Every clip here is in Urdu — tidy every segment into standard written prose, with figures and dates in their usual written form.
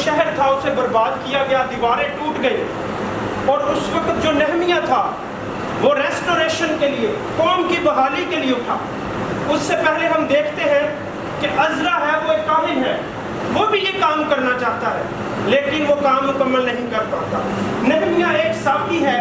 شہر تھا اسے برباد کیا گیا، دیواریں ٹوٹ گئی. اور اس وقت جو نہمیہ تھا وہ ریسٹوریشن کے لیے، قوم کی بحالی کے لیے اٹھا. اس سے پہلے ہم دیکھتے ہیں کہ عزرا ہے، وہ ایک کاہن ہے، وہ بھی یہ کام کرنا چاہتا ہے لیکن وہ کام مکمل نہیں کر پاتا. نہمیہ ایک ساقی ہے،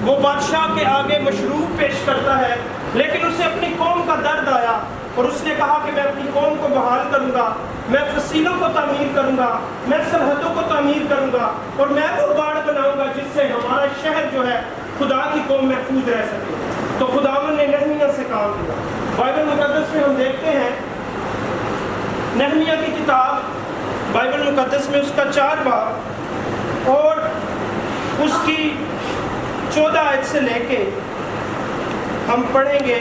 وہ بادشاہ کے آگے مشروب پیش کرتا ہے لیکن اسے اپنی قوم کا درد آیا اور اس نے کہا کہ میں اپنی قوم کو بحال کروں گا، میں فصیلوں کو تعمیر کروں گا، میں سرحدوں کو تعمیر کروں گا اور میں وہ باڑ بناؤں گا جس سے ہمارا شہر جو ہے خدا کی قوم محفوظ رہ سکے. تو خداوند نے نہمیہ سے کام کیا. بائبل مقدس میں ہم دیکھتے ہیں نہمیہ کی کتاب بائبل مقدس میں اس کا 4 باب اور اس کی 14 آیت سے لے کے ہم پڑھیں گے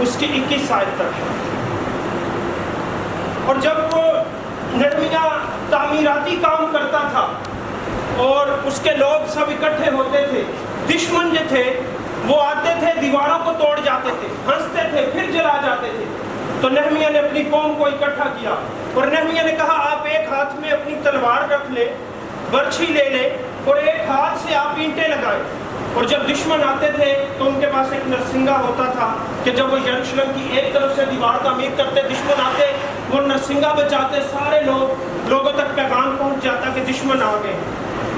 اس کی 21 آیت تک. اور جب وہ نہمیہ تعمیراتی کام کرتا تھا اور اس کے لوگ سب اکٹھے ہوتے تھے، دشمن جو تھے وہ آتے تھے، دیواروں کو توڑ جاتے تھے، ہنستے تھے، پھر جلا جاتے تھے. تو نہمیہ نے اپنی قوم کو اکٹھا کیا اور نہمیہ نے کہا آپ ایک ہاتھ میں اپنی تلوار رکھ لے، برچھی لے لے اور ایک ہاتھ سے آپ اینٹیں لگائیں. اور جب دشمن آتے تھے تو ان کے پاس ایک نرسنگا ہوتا تھا کہ جب وہ یروشلم کی ایک طرف سے دیوار تعمیر کرتے، دشمن آتے، وہ نرسنگا بچاتے، سارے لوگوں تک پیغام پہنچ جاتا کہ دشمن آ گئے.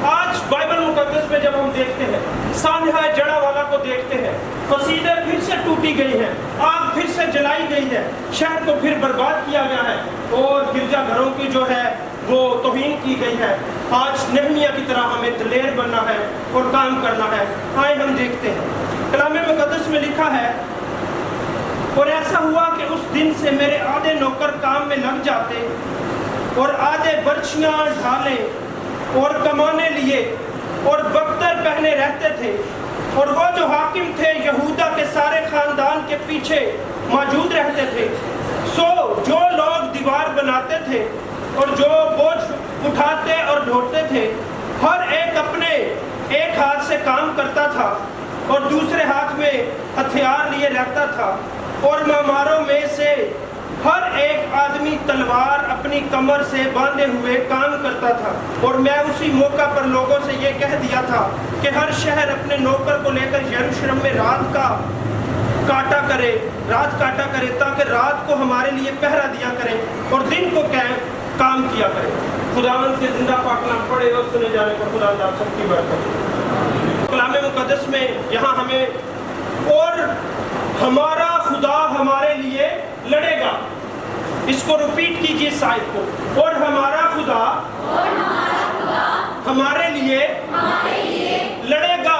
آج بائبل مقدس میں جب ہم دیکھتے ہیں، سانحہ جڑا والا کو دیکھتے ہیں، فصیلیں پھر سے ٹوٹی گئی ہیں، آگ پھر سے جلائی گئی ہے، شہر کو پھر برباد کیا گیا ہے اور گرجا گھروں کی جو ہے وہ توہین کی گئی ہے. آج نہمیہ کی طرح ہمیں دلیر بننا ہے اور کام کرنا ہے. آئے ہم دیکھتے ہیں کلام مقدس میں لکھا ہے، اور ایسا ہوا کہ اس دن سے میرے آدھے نوکر کام میں لگ جاتے اور آدھے برچیاں ڈھالے اور کمانے لیے اور بختر پہنے رہتے تھے. اور وہ جو حاکم تھے یہودا کے سارے خاندان کے پیچھے موجود رہتے تھے. سو جو لوگ دیوار بناتے تھے اور جو بوجھ اٹھاتے اور ڈھوتے تھے، ہر ایک اپنے ایک ہاتھ سے کام کرتا تھا اور دوسرے ہاتھ میں ہتھیار لیے رہتا تھا. اور معماروں میں سے ہر ایک آدمی تلوار اپنی کمر سے باندھے ہوئے کام کرتا تھا. اور میں اسی موقع پر لوگوں سے یہ کہہ دیا تھا کہ ہر شہر اپنے نوکر کو لے کر یروشلم میں رات کاٹا کرے تاکہ رات کو ہمارے لیے پہرا دیا کرے اور دن کو کام کیا کرے. خداوند کے زندہ پاک نام پڑھے اور سنے جانے پر خداوند آپ سب کی برکت. کلام مقدس میں یہاں ہمیں اور ہمارا خدا ہمارے لیے لڑے گا، اس کو ریپیٹ کیجیے اس آیت کو، اور ہمارا خدا ہمارے لیے لڑے گا.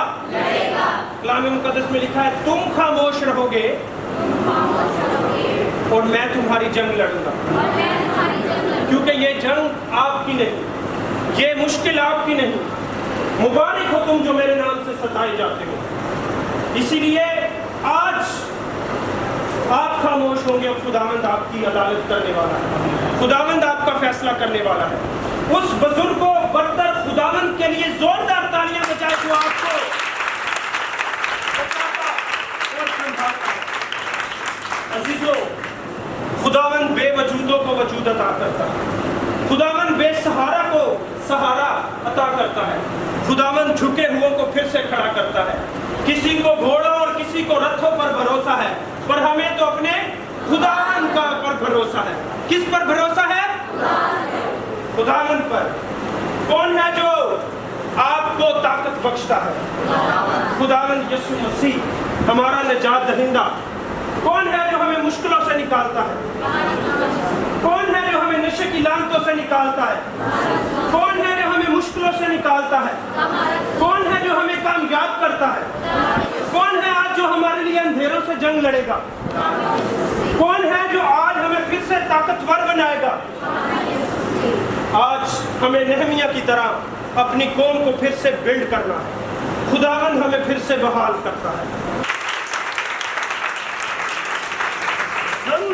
کلام مقدس میں لکھا ہے تم خاموش رہو گے اور میں تمہاری جنگ لڑوں گا. کیونکہ یہ جنگ آپ کی نہیں، یہ مشکل آپ کی نہیں. مبارک ہو تم جو میرے نام سے ستائے جاتے ہو. اسی لیے آج آپ خاموش ہوں گے اور خداوند آپ کی عدالت کرنے والا ہے، خداوند آپ کا فیصلہ کرنے والا ہے. اس بزرگ و برتر خداوند کے لیے زوردار تالیاں بجائے جو آپ کو بچاتا اور سنبھالتا ہے. عزیزو، خداوند بے وجودوں کو وجود عطا کرتا ہے، خداوند بے سہارا کو سہارا عطا کرتا ہے، خداوند جھکے ہوئے کو پھر سے کھڑا کرتا ہے. کسی کو گھوڑوں اور کسی کو رتھوں پر بھروسہ ہے، پر ہمیں تو اپنے خداوند کا پر بھروسہ ہے. کس پر بھروسہ ہے؟ خداوند پر. کون ہے جو آپ کو طاقت بخشتا ہے؟ خداوند یسوع مسیح ہمارا نجات دہندہ. کون ہے جو ہمیں مشکلوں سے نکالتا ہے؟ کون ہے جو ہمیں نشے کی لعنتوں سے نکالتا ہے؟ کون ہے جو ہمیں مشکلوں سے نکالتا ہے؟ کون ہے جو ہمیں کامیاب کرتا ہے؟ کون ہے آج جو ہمارے لیے اندھیروں سے جنگ لڑے گا؟ کون ہے جو آج ہمیں پھر سے طاقتور بنائے گا؟ آج ہمیں نہمیہ کی طرح اپنی قوم کو پھر سے بلڈ کرنا ہے. خداوند ہمیں پھر سے بحال کرتا ہے. ہم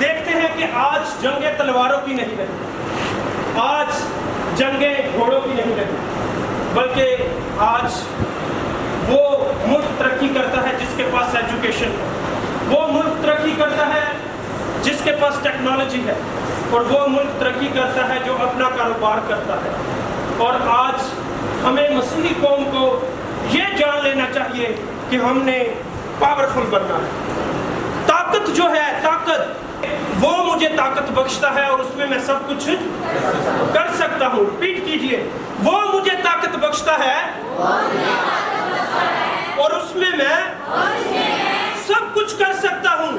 دیکھتے ہیں کہ آج جنگیں تلواروں کی نہیں رہی، آج جنگیں گھوڑوں کی نہیں رہی، بلکہ آج وہ ملک ترقی کرتا ہے جس کے پاس ایجوکیشن ہے، وہ ملک ترقی کرتا ہے جس کے پاس ٹیکنالوجی ہے، اور وہ ملک ترقی کرتا ہے جو اپنا کاروبار کرتا ہے۔ اور آج ہمیں مسیحی قوم کو یہ جان لینا چاہیے کہ ہم نے پاورفل بننا ہے۔ طاقت جو ہے، طاقت وہ مجھے طاقت بخشتا ہے اور اس میں میں سب کچھ کر سکتا ہوں۔ ریپیٹ کیجئے، وہ مجھے طاقت بخشتا ہے اور اس میں میں سب کچھ کر سکتا ہوں۔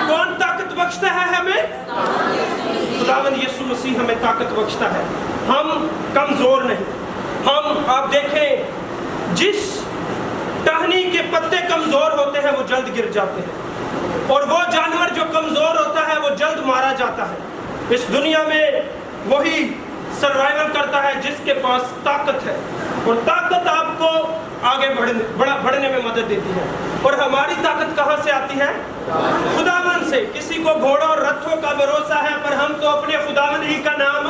کون طاقت بخشتا ہے ہمیں؟ خداوند یسوع مسیح ہمیں طاقت بخشتا ہے۔ ہم کمزور نہیں۔ آپ دیکھیں، جس ٹہنی کے پتے کمزور ہوتے ہیں وہ جلد گر جاتے ہیں، اور وہ جانور جو کمزور ہوتا ہے وہ جلد مارا جاتا ہے۔ اس دنیا میں وہی سروائیول کرتا ہے جس کے پاس طاقت ہے، اور طاقت آپ کو آگے بڑھنے میں مدد دیتی ہے۔ اور ہماری طاقت کہاں سے آتی ہے؟ خداوند سے۔ کسی کو گھوڑوں اور رتھوں کا بھروسہ ہے، پر ہم تو اپنے خداوند ہی کا نام